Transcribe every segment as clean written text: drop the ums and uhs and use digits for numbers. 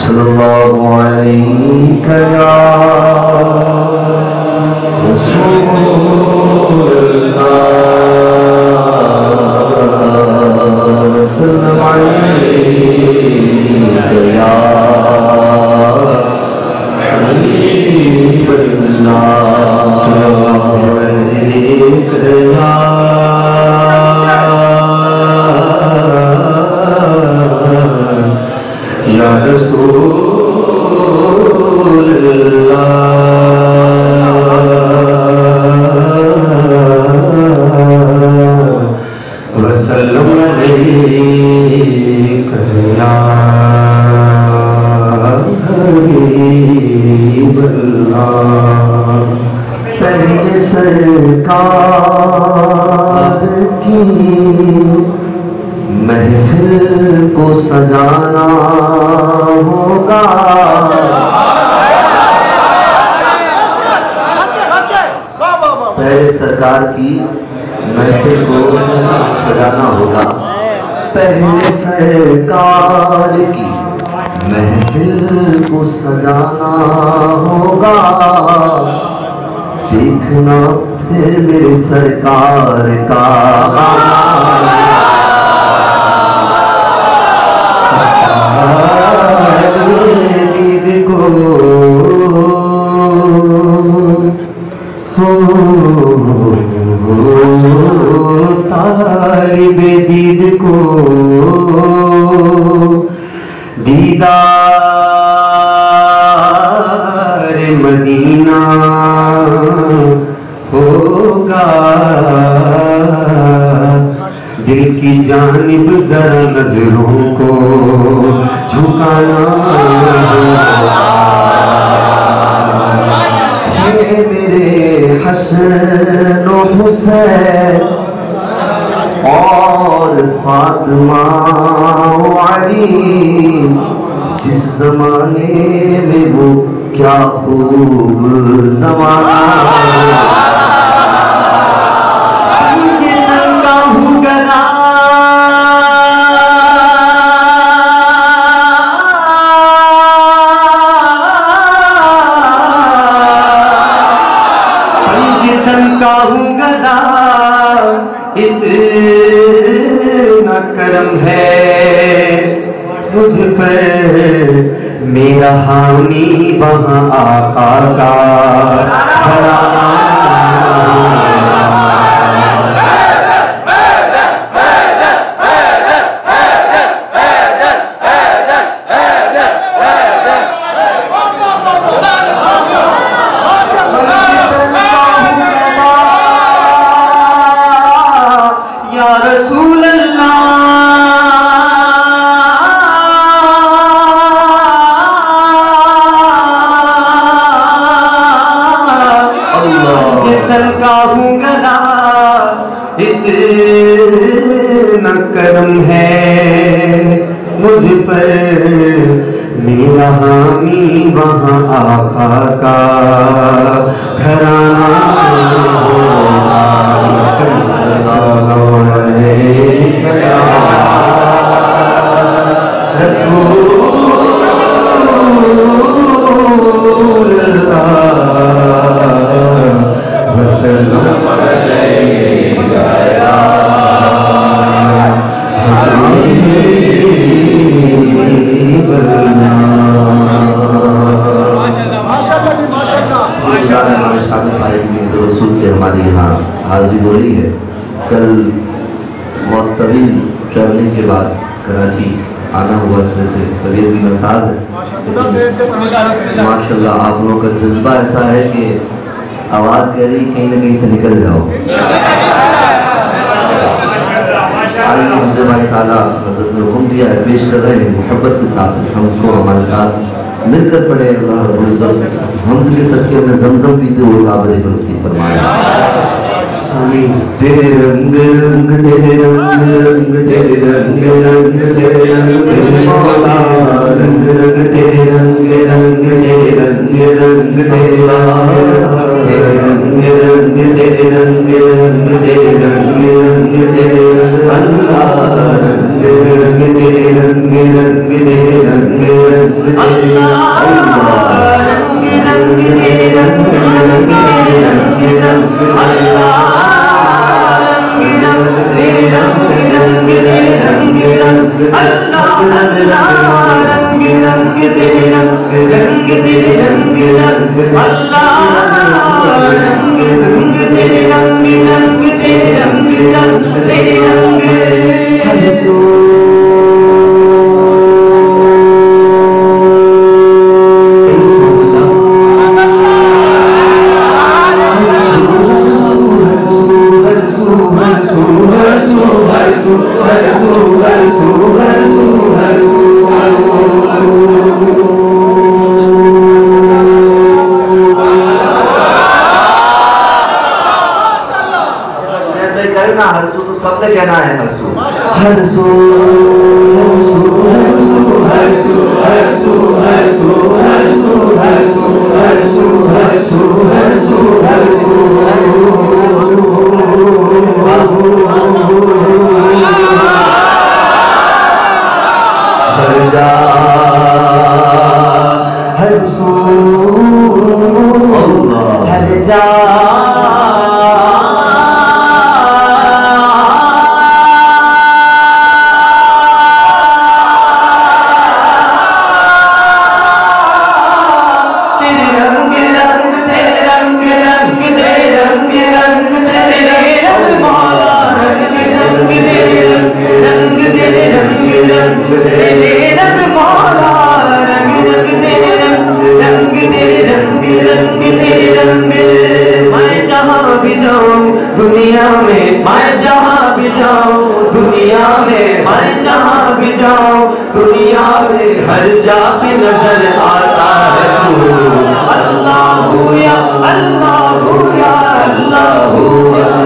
सल्लल्लाहु अलैहि या रसूलल्लाह सल्लल्लाहु अलैहि या हबीबल्लाह सल्लल्लाहु अलैहि या रसूलल्लाह वसल्लम अलैका या हबीबल्लाह। पहले सरकार की महफिल को सजाना होगा, पहले सरकार की महफिल को सजाना होगा, पहले सरकार की महफिल को सजाना होगा। देखना फिर मेरे सरकार का दीद को हो तालिबे दीद को दीदार मदीना होगा। दिल की जानिब जरा नजरों को झुकाना है मेरे हसन और हुसैन और फातिमा और अली। जिस जमाने में वो क्या खूब जमाना, इतना करम है मुझ पर मेरा हामी वहाँ आका का घराना। इतना करम है मुझ पर मेरा हामी वहाँ आका का घराना। हमारे यहाँ हाजिरी हो रही है। कल बहुत तवील ट्रैवलिंग के बाद कराची आना हुआ, इसमें से तबीयत भी नासाज है। माशाल्लाह आप लोगों का जज्बा ऐसा है कि आवाज़ कह रही कहीं ना कहीं से निकल जाओ। हज़रत ने हुक्म दिया है, पेश कर रहे हैं मोहब्बत के साथ हमको हमारे साथ मिलकर पड़े। अल्लाह हम के सदके में जमजम पीते हुए काबले पर उसकी फरमाया। तेरे रंग रंग तेरे रंग रंग तेरे रंग रंग तेरे रंग तेरे मौला रंग रंग तेरे रंग रंग तेरे रंग रंग तेरे रंग रंग तेरे रंग रंग तेरे रंग रंग तेरे अल्लाह रंग रंग तेरे रंग रंग तेरे रंग सबने कहना है हरसू हरसू हरसू हरसू हरसू हरसू हरसू हरसू हरसू हरसू हरसू हरसू हरजा हरसू हरजा दुनिया में मैं जहाँ भी जाऊँ दुनिया में मैं जहाँ भी जाऊँ दुनिया में हर जा पे नजर आता है तू अल्लाह या अल्लाह या अल्लाह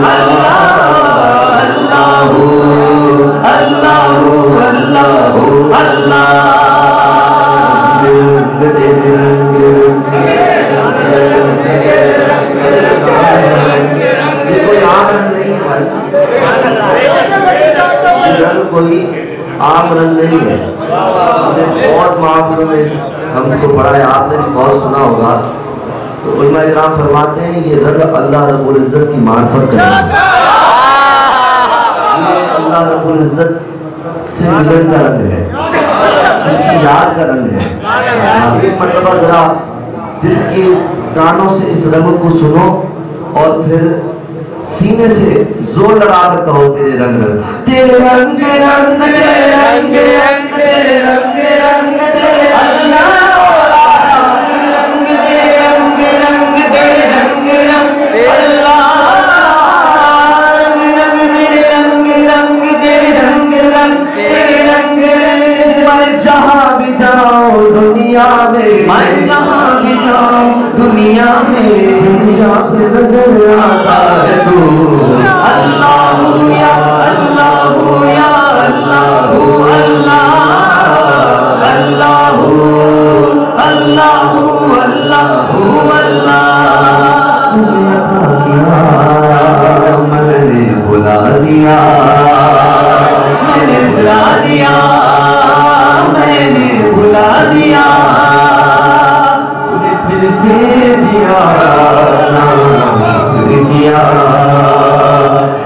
अल्लाह अल्लाह अल्लाह अल्लाह कोई आम रंग नहीं है। बहुत माहफिलों में हमको पढ़ा है, आपने भी बहुत सुना होगा। तो उलमा इकराम फरमाते हैं ये रंग अल्लाह रब्बुल इज्जत की मार्फत का है। ये अल्लाह रब्बुल इज्जत से मिलन का रंग है, उसकी याद का रंग है। एक मरतबा जरा दिल के कानों से इस रंग को सुनो और फिर सीने से जोर लगा कर कहो तेरे रंग तेरे रंग रंग तेरे रंग रंग तेरे रंग रंग तेरे अल्लाह रंग तेरे रंग रंग तेरे रंग रंग अल्लाह रंग तेरे रंग रंग तेरे रंग रंग तेरे रंग मैं जहाँ भी जाऊँ दुनिया में मैं जहाँ भी जाऊँ दुनिया में जहाँ पे नजर आता है तू अल्लाह या अल्लाह या अल्लाह अल्लाह अल्लाह अल्लाह अल्लाह अल्लाह मैंने बुला दिया मैंने बुला दिया मैंने बुला दिया तूने फिर से दिया ना शुक्र किया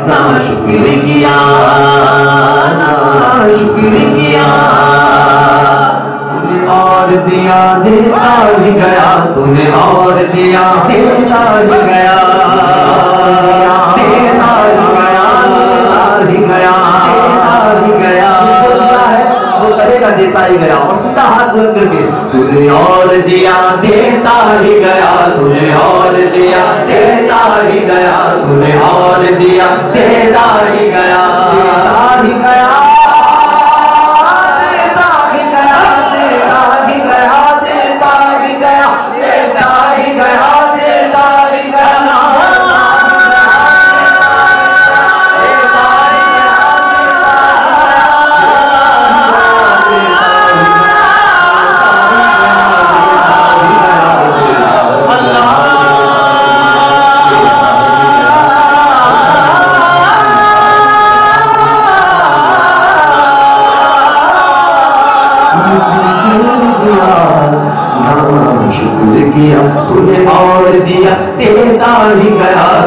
ना शुक्र किया ना शुक्र किया तूने और दिया देता ही गया तूने और दिया देता ही गया देता ही गया देता ही गया वो करेगा देता ही गया और सीधा हाथ बुलंद करके तूने और दिया देता ही गया तूने और दिया देता ही गया तूने और दिया देता ही गया देता ही गया देता ही गया देता ही गया देता ही गया देता ही गया देता ही गया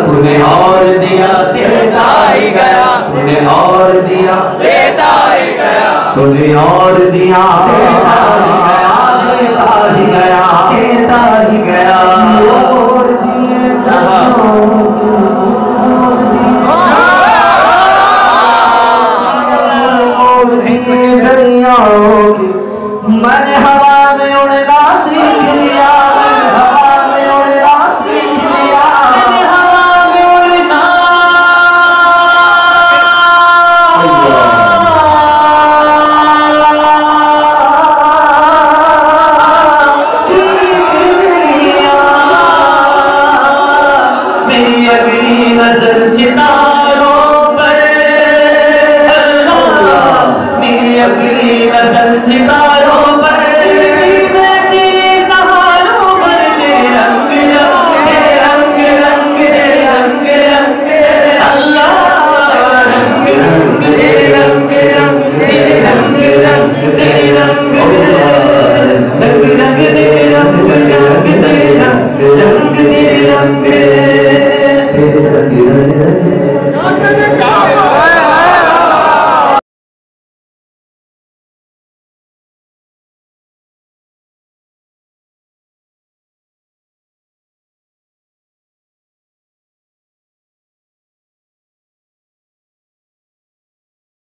तूने और दिया देता ही गया, तूने और दिया देता ही गया, तूने और दिया देता ही गया, देता ही गया, देता ही गया। और दिए